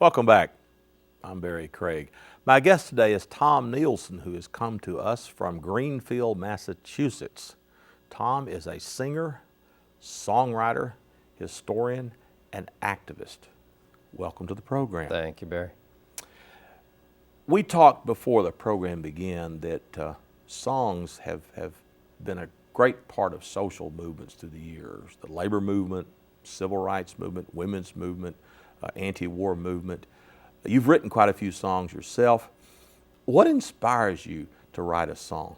Welcome back. I'm Barry Craig. My guest today is Tom Nielsen, who has come to us from Greenfield, Massachusetts. Tom is a singer, songwriter, historian, and activist. Welcome to the program. Thank you, Barry. We talked before the program began that songs have been a great part of social movements through the years. The labor movement, civil rights movement, women's movement, anti-war movement. You've written quite a few songs yourself. What inspires you to write a song?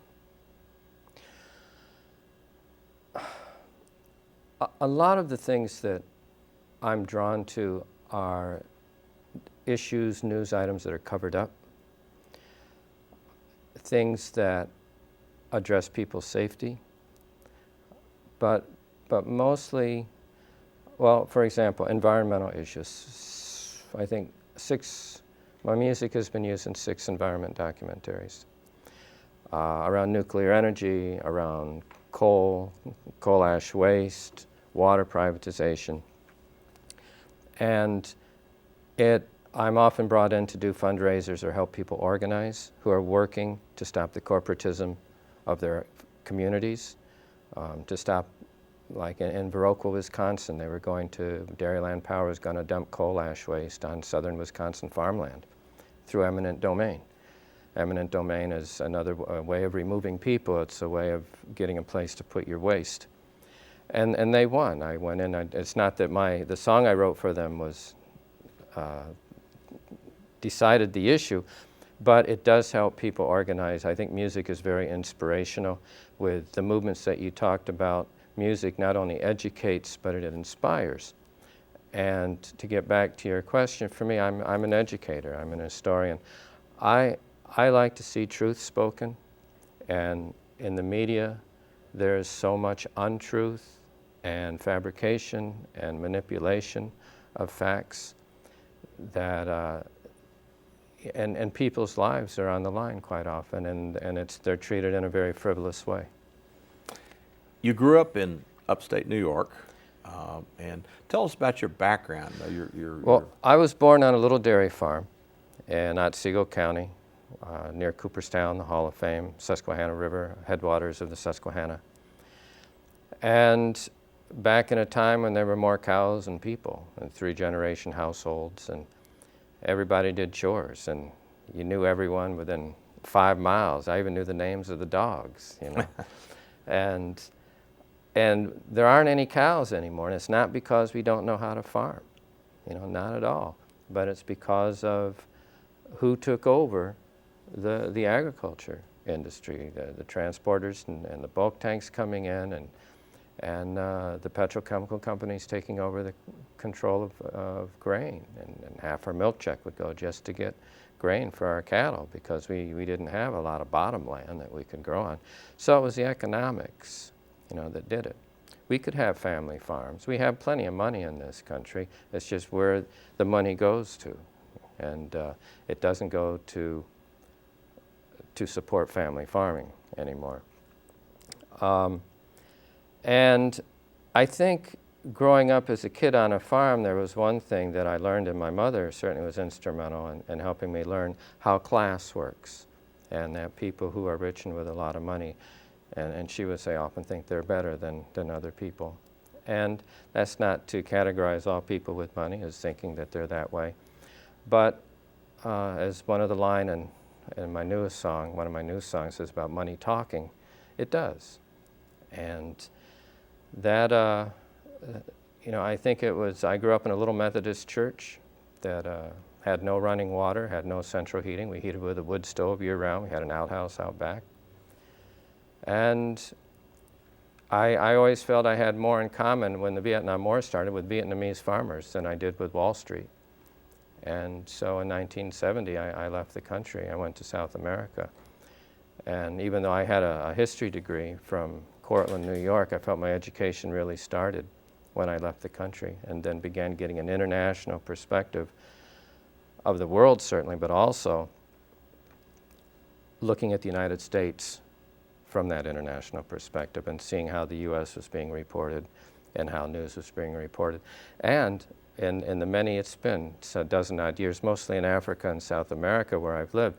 A lot of the things that I'm drawn to are issues, news items that are covered up, things that address people's safety, but mostly, well, for example, environmental issues. I think my music has been used in 6 environment documentaries around nuclear energy, around coal ash waste, water privatization. And I'm often brought in to do fundraisers or help people organize who are working to stop the corporatism of their communities, to stop, like in Viroqua, Wisconsin, Dairyland Power was going to dump coal ash waste on southern Wisconsin farmland through eminent domain. Eminent domain is another way of removing people. It's a way of getting a place to put your waste. And they won. I went in. It's not that the song I wrote for them was decided the issue, but it does help people organize. I think music is very inspirational. With the movements that you talked about, music not only educates, but it inspires. And to get back to your question, for me, I'm an educator. I'm an historian. I like to see truth spoken, and in the media, there is so much untruth and fabrication and manipulation of facts that and people's lives are on the line quite often, and they're treated in a very frivolous way. You grew up in upstate New York, and tell us about your background. I was born on a little dairy farm in Otsego County, near Cooperstown, the Hall of Fame, Susquehanna River, headwaters of the Susquehanna. And back in a time when there were more cows than people, and 3-generation households, and everybody did chores, and you knew everyone within 5 miles. I even knew the names of the dogs, you know. And there aren't any cows anymore, and it's not because we don't know how to farm, not at all. But it's because of who took over the agriculture industry, the transporters and the bulk tanks coming in, and the petrochemical companies taking over the control of grain. And half our milk check would go just to get grain for our cattle because we didn't have a lot of bottom land that we could grow on. So it was the economics, that did it. We could have family farms. We have plenty of money in this country. It's just where the money goes to. And it doesn't go to support family farming anymore. And I think growing up as a kid on a farm, there was one thing that I learned, and my mother certainly was instrumental in helping me learn how class works, and that people who are rich and with a lot of money, and she would say, often think they're better than other people. And that's not to categorize all people with money as thinking that they're that way. But as one of the line in my newest song, one of my newest songs is about money talking, it does. And that, I think I grew up in a little Methodist church that had no running water, had no central heating. We heated with a wood stove year-round. We had an outhouse out back. And I always felt I had more in common when the Vietnam War started with Vietnamese farmers than I did with Wall Street. And so in 1970, I left the country. I went to South America. And even though I had a history degree from Cortland, New York, I felt my education really started when I left the country, and then began getting an international perspective of the world, certainly, but also looking at the United States from that international perspective and seeing how the U.S. was being reported and how news was being reported. And in the many it's been, it's a dozen odd years, mostly in Africa and South America where I've lived,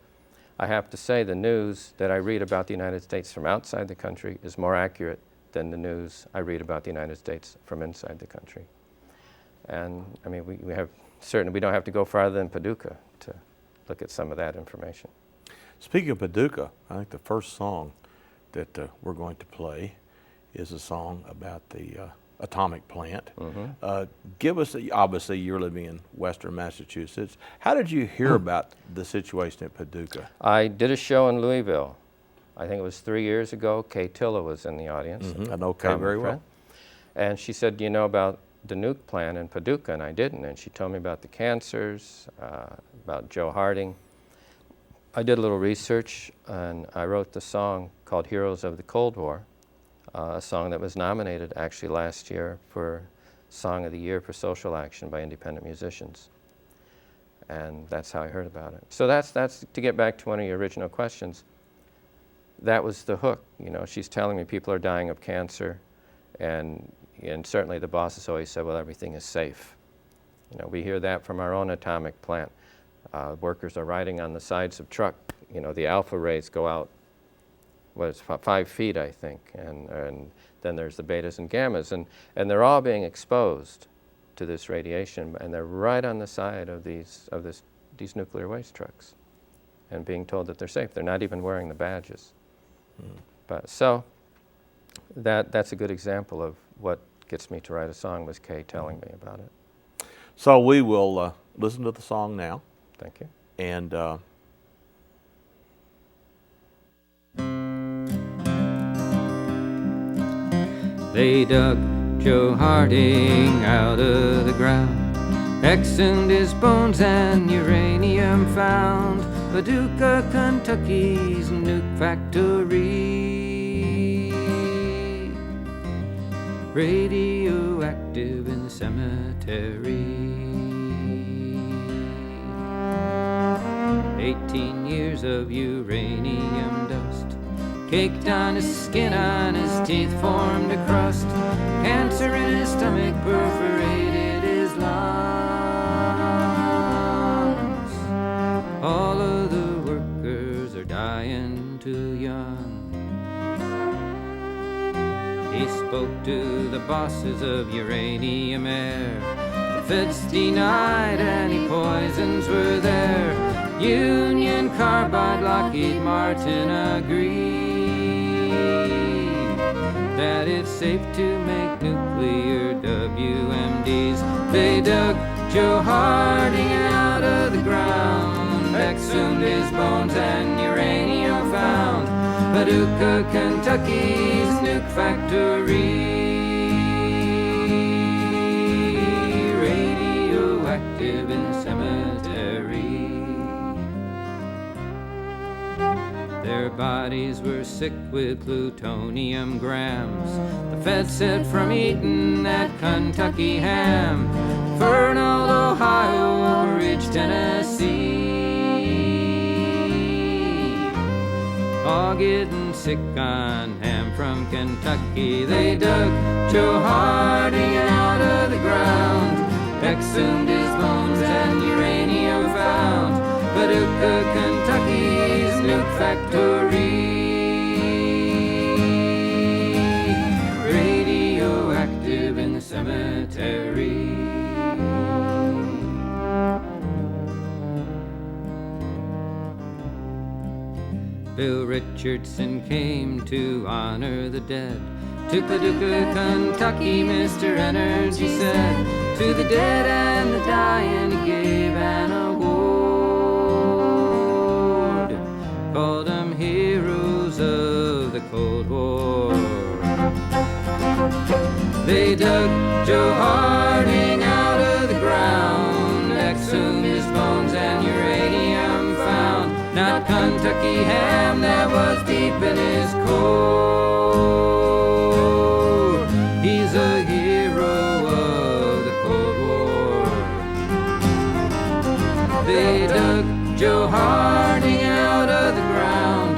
I have to say the news that I read about the United States from outside the country is more accurate than the news I read about the United States from inside the country. And I mean, we have certainly, we don't have to go farther than Paducah to look at some of that information. Speaking of Paducah, I think the first song that we're going to play is a song about the atomic plant. Give us, obviously you're living in Western Massachusetts. How did you hear about the situation at Paducah? I did a show in Louisville. I think it was 3 years ago. Kay Tilla was in the audience. I know Kay very well. And she said, do you know about the nuke plant in Paducah? And I didn't. And she told me about the cancers, about Joe Harding. I did a little research, and I wrote the song called Heroes of the Cold War, a song that was nominated actually last year for Song of the Year for Social Action by independent musicians. And that's how I heard about it. So that's to get back to one of your original questions. That was the hook. You know, she's telling me people are dying of cancer, and certainly the bosses always said, well, everything is safe. You know, we hear that from our own atomic plant. Workers are riding on the sides of truck. You know, the alpha rays go out, what is 5 feet, I think, and then there's the betas and gammas, and they're all being exposed to this radiation, and they're right on the side of these nuclear waste trucks, and being told that they're safe. They're not even wearing the badges. But so that's a good example of what gets me to write a song, was Kay telling me about it. So we will listen to the song now. Thank you. And they dug Joe Harding out of the ground, exhumed his bones and uranium found. Paducah, Kentucky's nuke factory, radioactive in the cemetery. 18 years of uranium dust caked on his skin, on his teeth formed a crust. Cancer in his stomach perforated his lungs. All of the workers are dying too young. He spoke to the bosses of Uranium Air. The feds denied any poisons were there. Union Carbide, Lockheed Martin agreed that it's safe to make nuclear WMDs. They dug Joe Harding out of the ground, exhumed his bones and uranium found. Paducah, Kentucky's nuke factory, radioactive in the cemetery. Their bodies were sick with plutonium grams. The feds said from eating that Kentucky ham. Fernald, Ohio, Oak Ridge, Tennessee, all getting sick on ham from Kentucky. They dug Joe Harding out of the ground, exhumed his bones and uranium found. Paducah, Kentucky's nuke factory, radioactive in the cemetery. Bill Richardson came to honor the dead. To Paducah, Kentucky, Mr. Energy said, to the dead and the dying he gave an award, called them heroes of the Cold War. They dug Joe Harding out of the ground, exhumed his bones and uranium found. Not Kentucky ham that was deep in his core. He's a hero of the Cold War. They dug Joe Harding out of the ground,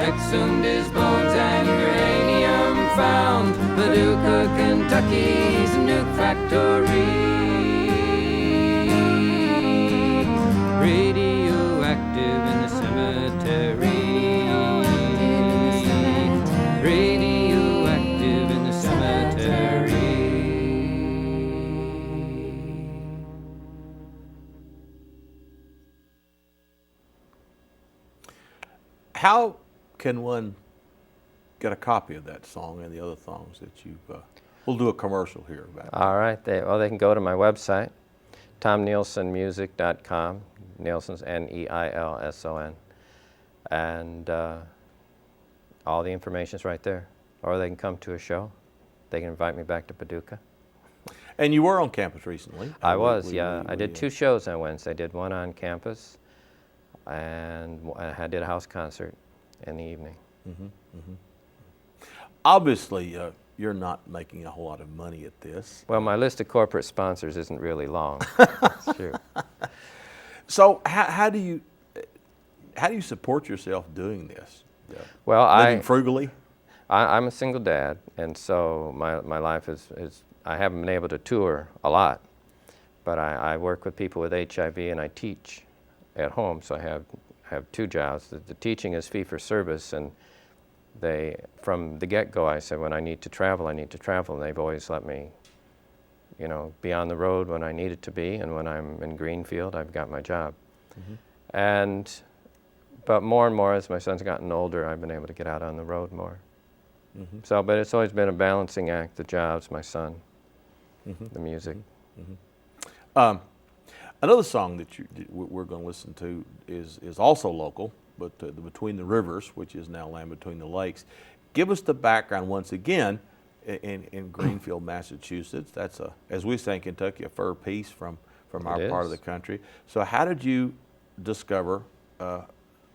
exhumed his bones and uranium found. Paducah, Kentucky's nuke factory, How can one get a copy of that song and the other songs that you've? We'll do a commercial here about it. All right. They can go to my website, tomnielsenmusic.com. Nielson's Neilson, and all the information's right there. Or they can come to a show. They can invite me back to Paducah. And you were on campus recently. I was, yeah. I did 2 shows on Wednesday. I did one on campus, and I did a house concert in the evening. Obviously, you're not making a whole lot of money at this. Well, my list of corporate sponsors isn't really long. That's true. So how do you support yourself doing this? Well, Living frugally? I'm a single dad, and so my life is I haven't been able to tour a lot, but I work with people with HIV and I teach at home, so I have 2 jobs. The teaching is fee for service, and from the get-go I said when I need to travel, and they've always let me, be on the road when I needed to be, and when I'm in Greenfield, I've got my job. But more and more as my son's gotten older, I've been able to get out on the road more. So, but it's always been a balancing act, the jobs, my son, the music. Another song that we're going to listen to is also local, but Between the Rivers, which is now Land Between the Lakes. Give us the background once again in Greenfield, Massachusetts. That's, as we say in Kentucky, a fur piece from our part of the country. So how did you discover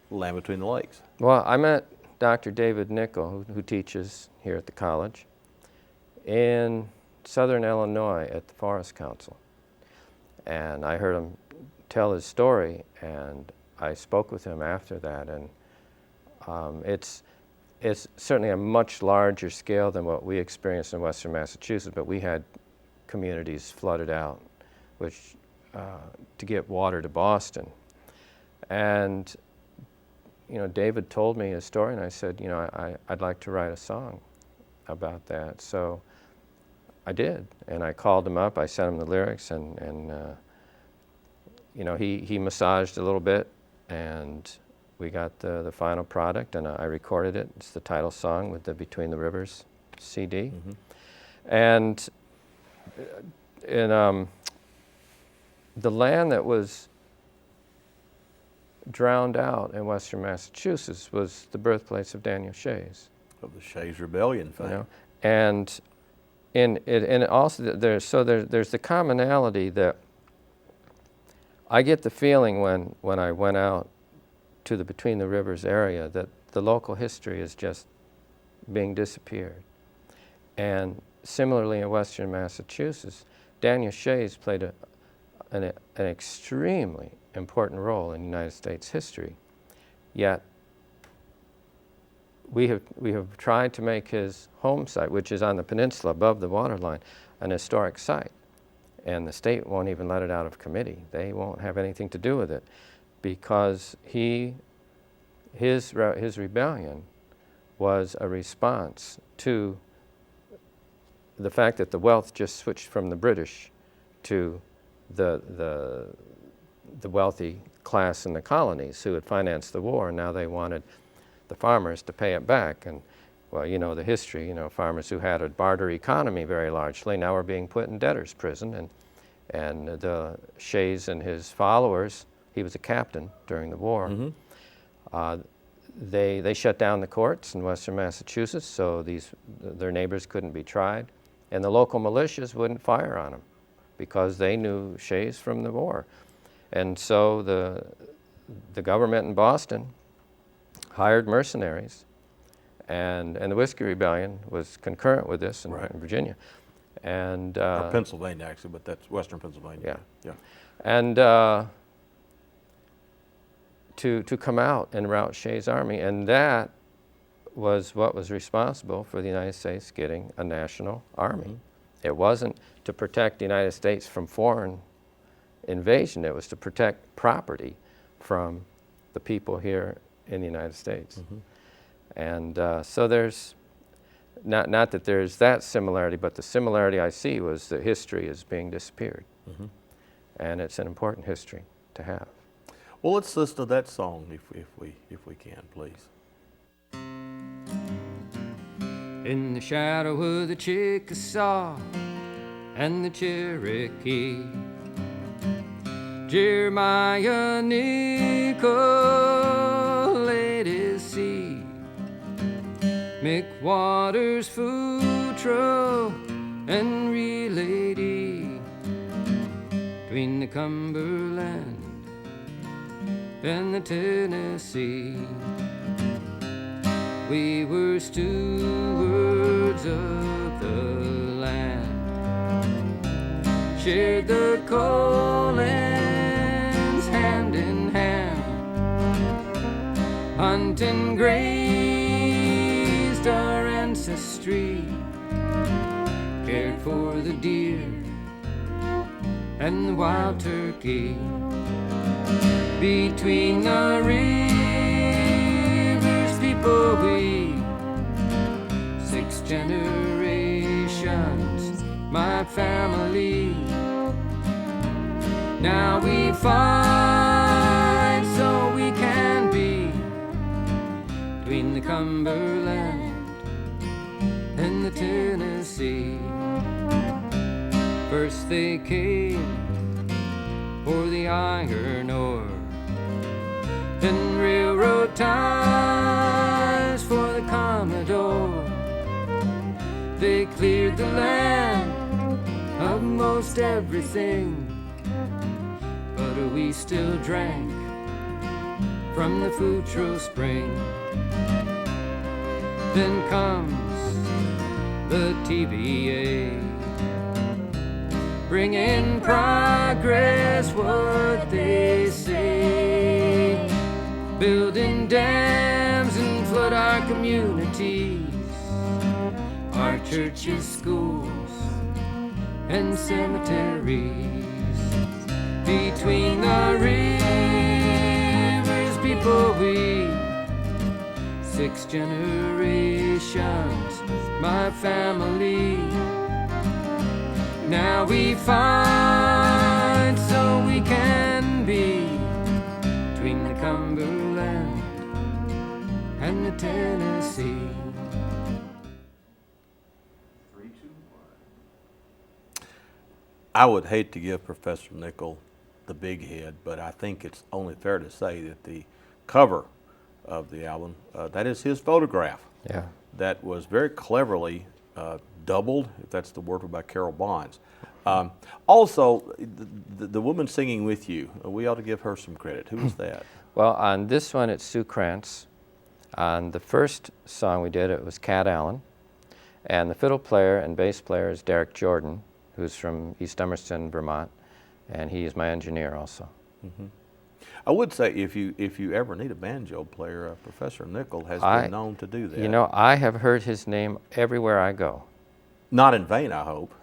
Land Between the Lakes? Well, I met Dr. David Nickel, who teaches here at the college, in southern Illinois at the Forest Council. And I heard him tell his story, and I spoke with him after that. And it's certainly a much larger scale than what we experienced in western Massachusetts, but we had communities flooded out, which to get water to Boston. And David told me his story, and I said, I'd like to write a song about that. So I did, and I called him up. I sent him the lyrics, and he massaged a little bit, and we got the final product, and I recorded it. It's the title song with the Between the Rivers CD. And in the land that was drowned out in western Massachusetts was the birthplace of Daniel Shays. Of the Shays Rebellion fame. And also there's the commonality that I get the feeling when I went out to the Between the Rivers area that the local history is just being disappeared. And similarly in western Massachusetts, Daniel Shays played an extremely important role in United States history. Yet we have tried to make his home site, which is on the peninsula above the waterline, an historic site. And the state won't even let it out of committee. They won't have anything to do with it because his rebellion was a response to the fact that the wealth just switched from the British to the wealthy class in the colonies who had financed the war, and now they wanted the farmers to pay it back. And well, the history, farmers who had a barter economy very largely now are being put in debtor's prison, and the Shays and his followers, he was a captain during the war, they shut down the courts in western Massachusetts, so their neighbors couldn't be tried, and the local militias wouldn't fire on them because they knew Shays from the war. And so the government in Boston hired mercenaries, and the Whiskey Rebellion was concurrent with this in Virginia. And or Pennsylvania, actually, but that's western Pennsylvania. Yeah. And to come out and rout Shays' army, and that was what was responsible for the United States getting a national army. It wasn't to protect the United States from foreign invasion, it was to protect property from the people here in the United States. And so there's, not that there's that similarity, but the similarity I see was that history is being disappeared. And it's an important history to have. Well, let's listen to that song if we can, please. in the shadow of the Chickasaw and the Cherokee. Jeremiah Nickel laid his seed. Mick Waters, Futro, and Relady between the Cumberland and the Tennessee. We were stewards of the land, shared the Colons hand in hand, hunting grazed our ancestry, cared for the deer and the wild turkey. Between the rivers, people we, 6 generations, my family. Now we fight so we can be between the Cumberland and the Tennessee. First they came for the iron ore, then railroad ties for the Commodore. They cleared the land of most everything, but we still drank from the Futro spring. Then comes the TVA, bringing progress, what they say, building dams and flood our communities, our churches, schools, and cemeteries. Between the rivers, people we, 6 generations, my family. Now we fight so we can be between the Cumberland and the Tennessee. I would hate to give Professor Nickel the big head, but I think it's only fair to say that the cover of the album, that is his photograph. Yeah. That was very cleverly doubled, if that's the word, by Carol Bonds. Also, the woman singing with you, we ought to give her some credit. Who was that? Well, on this one, it's Sue Krantz. On the first song we did, it was Cat Allen. And the fiddle player and bass player is Derek Jordan, who's from East Emerston, Vermont, and he is my engineer also. Mm-hmm. I would say if you ever need a banjo player, Professor Nickel has been known to do that. You know, I have heard his name everywhere I go. Not in vain, I hope.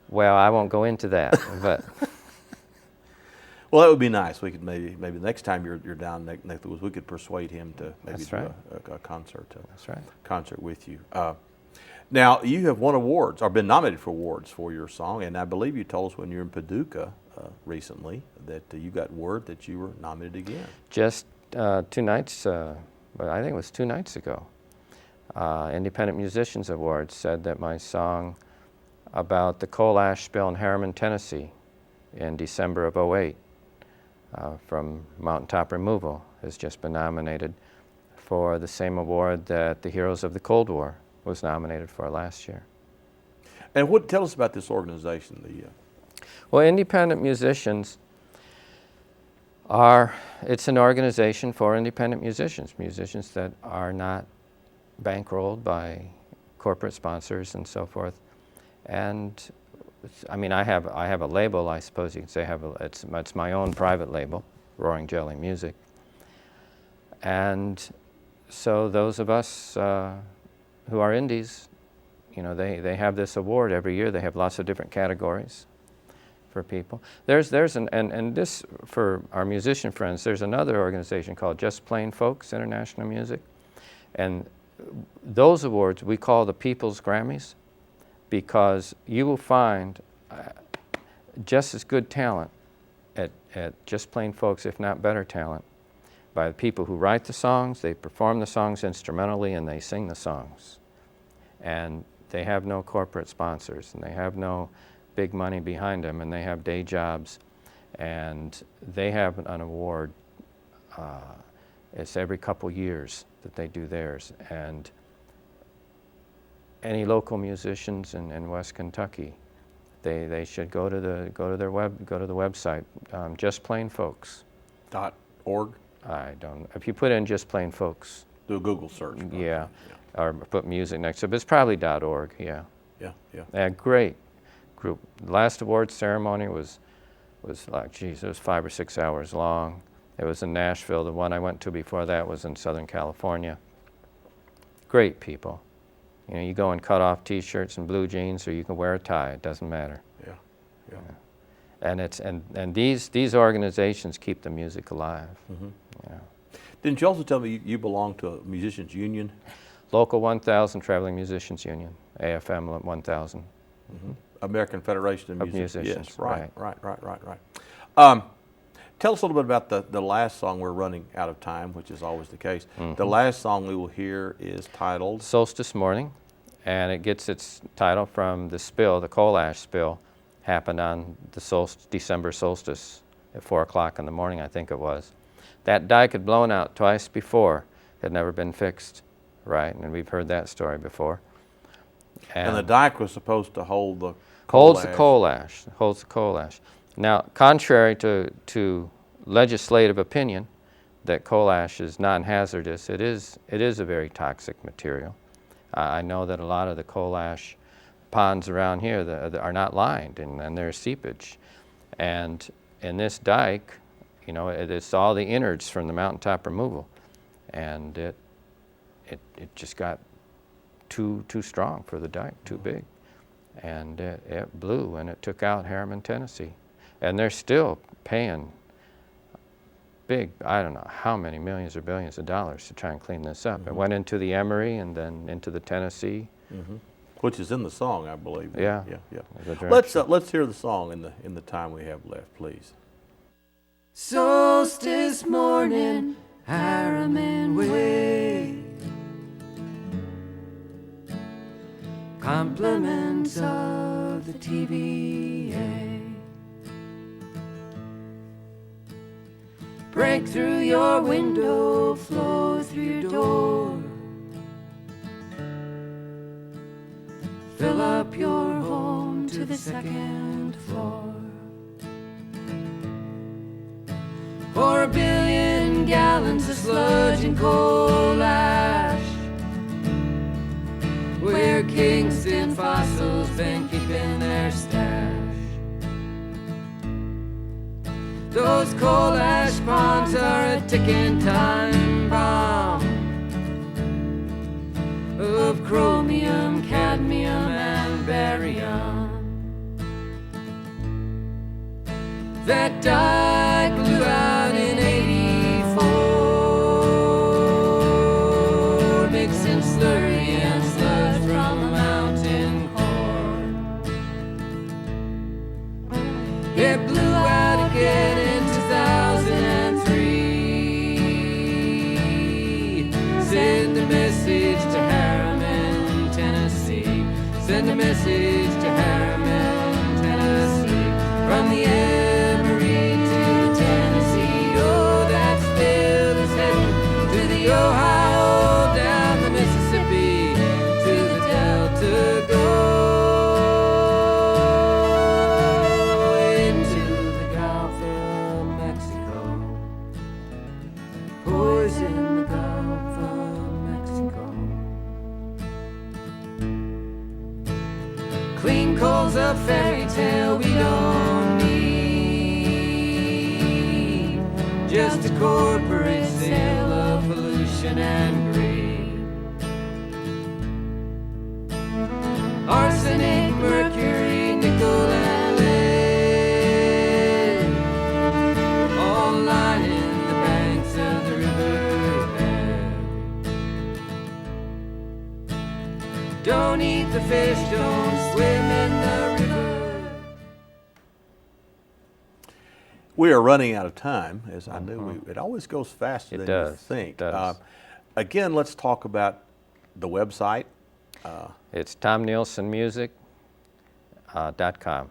Well, I won't go into that, but. Well, that would be nice. We could maybe next time you're down next to us, we could persuade him to maybe That's do right. a concert. That's right. Concert with you. Now you have won awards or been nominated for awards for your song, and I believe you told us when you were in Paducah recently that you got word that you were nominated again. Just 2 nights, well, I think it was 2 nights ago. Independent Musicians Awards said that my song about the coal ash spill in Harriman, Tennessee in December of '08 from mountaintop removal has just been nominated for the same award that the Heroes of the Cold War was nominated for last year. And tell us about this organization. Well, Independent Musicians it's an organization for independent musicians that are not bankrolled by corporate sponsors and so forth. And I mean, I have a label, I suppose you could say. It's my own private label, Roaring Jelly Music. And so those of us who are indies, you know, they have this award every year. They have lots of different categories for people. There's this, for our musician friends, there's another organization called Just Plain Folks International Music. And those awards we call the People's Grammys, because you will find just as good talent at Just Plain Folks, if not better talent, by the people who write the songs, they perform the songs instrumentally, and they sing the songs. And they have no corporate sponsors, and they have no big money behind them, and they have day jobs, and they have an award. It's every couple years that they do theirs, and any local musicians in West Kentucky, they should go to the website, Just Plain Folks. .org. I don't. If you put in Just Plain Folks, Do a Google search. yeah, or put music next to it, but it's probably .org. Yeah. Yeah, yeah. A great group. The last awards ceremony was like, geez, it was 5 or 6 hours long. It was in Nashville. The one I went to before that was in Southern California. Great people. You know, you go in cut-off T-shirts and blue jeans, or you can wear a tie. It doesn't matter. Yeah, yeah. And it's and these organizations keep the music alive. Mm-hmm. You know. Didn't you also tell me you belong to a musicians union? Local 1000 Traveling Musicians Union, AFM 1000. Mm-hmm. American Federation of Musicians. Yes, right. Right. Tell us a little bit about the last song. We're running out of time, which is always the case. Mm-hmm. The last song we will hear is titled Solstice Morning, and it gets its title from the spill, the coal ash spill, happened on the December solstice at 4 o'clock in the morning, I think it was. That dike had blown out twice before, had never been fixed, right? And we've heard that story before. and the dike was supposed to hold the Holds the coal ash. Now, contrary to legislative opinion that coal ash is non-hazardous, it is a very toxic material. I know that a lot of the coal ash ponds around here are not lined, and there's seepage. And in this dike, you know, it's all the innards from the mountaintop removal, and it just got too strong for the dike, too big. And it blew, and it took out Harriman, Tennessee. And they're still paying big, I don't know how many millions or billions of dollars to try and clean this up. Mm-hmm. It went into the Emory and then into the Tennessee. Mm-hmm. Which is in the song, I believe. Yeah. Let's hear the song in the time we have left, please. Solstice morning, Harriman Way. Compliments of the TVA. Break through your window, flow through your door. Fill up your home to the second floor. For 1 billion gallons of sludge and coal ash, where Kingston fossils been keeping their stash. Those coal ash ponds are a ticking time bomb of chromium, cadmium, and barium. That dike blew out in '84, mixing slurry and sludge from a mountain core. It blew out again in 2003. Send a message to Harriman, Tennessee. Send a message to Harriman, Tennessee. From the Emory to the Tennessee. Oh, that spill is heading to the Ohio, down the Mississippi, to the Delta, go into the Gulf of Mexico. Poison the Gulf of Mexico. Clean coal's a fairy tale we don't need, just a corporate sale of pollution and greed. Arsenic, mercury, nickel, and lead, all lining the banks of the riverbed. Don't eat the fish, don't swim in the river. We are running out of time, as I knew. It always goes faster than you think. It does. Again, let's talk about the website. It's tomnielsenmusic.com.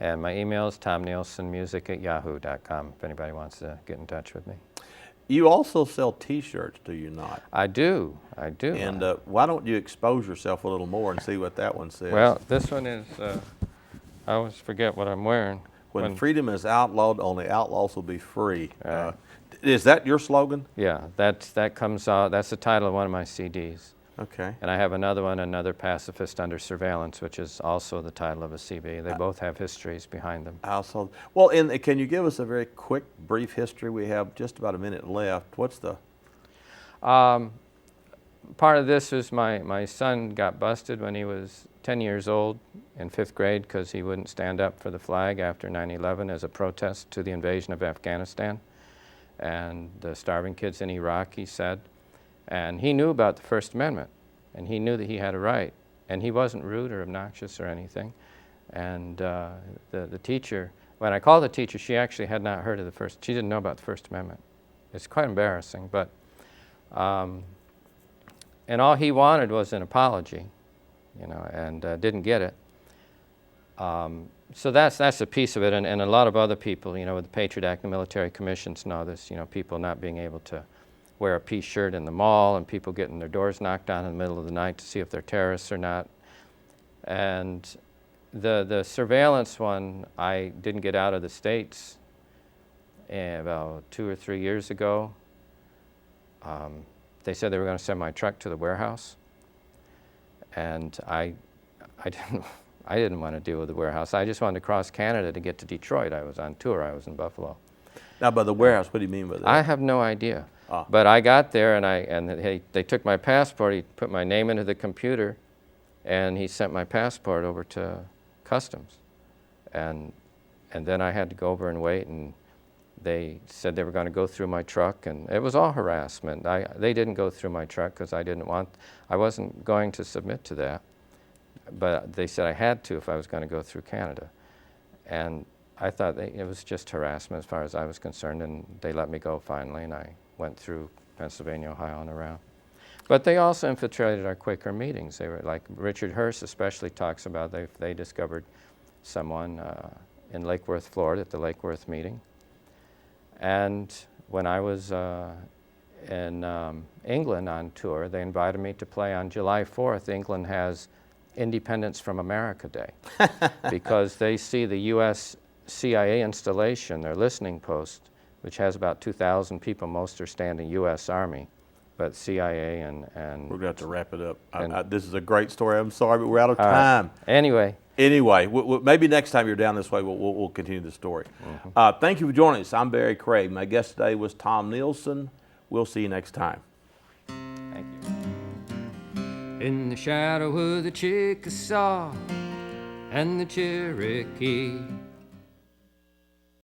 And my email is tomnielsenmusic@yahoo.com if anybody wants to get in touch with me. You also sell T-shirts, do you not? I do. And why don't you expose yourself a little more and see what that one says? Well, this one is, I always forget what I'm wearing. When freedom is outlawed, only outlaws will be free. Is that your slogan? Yeah, that comes out, that's the title of one of my CDs. Okay. And I have another one, Another Pacifist Under Surveillance, which is also the title of a CD. They both have histories behind them. Also, well, and can you give us a very quick, brief history? We have just about a minute left. What's the... Part of this is my son got busted when he was 10 years old in 5th grade because he wouldn't stand up for the flag after 9/11 as a protest to the invasion of Afghanistan and the starving kids in Iraq, he said. And he knew about the First Amendment, and he knew that he had a right, and he wasn't rude or obnoxious or anything. And the teacher, when I called the teacher, she actually had not heard of she didn't know about the First Amendment. It's quite embarrassing, but, and all he wanted was an apology, you know, and didn't get it. So that's a piece of it, and a lot of other people, you know, with the Patriot Act and military commissions know this, you know, people not being able to wear a peace shirt in the mall and people getting their doors knocked down in the middle of the night to see if they're terrorists or not. And the surveillance one, I didn't get out of the States about 2 or 3 years ago. They said they were going to send my truck to the warehouse, and I didn't want to deal with the warehouse. I just wanted to cross Canada to get to Detroit. I was on tour. I was in Buffalo. Now, by the warehouse, what do you mean by that? I have no idea. But I got there, and they took my passport. He put my name into the computer, and he sent my passport over to customs. And then I had to go over and wait, and they said they were going to go through my truck, and it was all harassment. They didn't go through my truck because I wasn't going to submit to that. But they said I had to if I was going to go through Canada. And I thought it was just harassment as far as I was concerned, and they let me go finally, and I went through Pennsylvania, Ohio, and around. But they also infiltrated our Quaker meetings. They were like, Richard Hurst especially talks about they discovered someone in Lake Worth, Florida, at the Lake Worth meeting. And when I was in England on tour, they invited me to play on July 4th. England has Independence from America Day because they see the U.S. CIA installation, their listening post, which has about 2,000 people. Most are standing U.S. Army, but CIA and we're going to have to wrap it up. This is a great story. I'm sorry, but we're out of time. Anyway, maybe next time you're down this way, we'll continue the story. Mm-hmm. Thank you for joining us. I'm Barry Craig. My guest today was Tom Nielsen. We'll see you next time. Thank you. In the shadow of the Chickasaw and the Cherokee,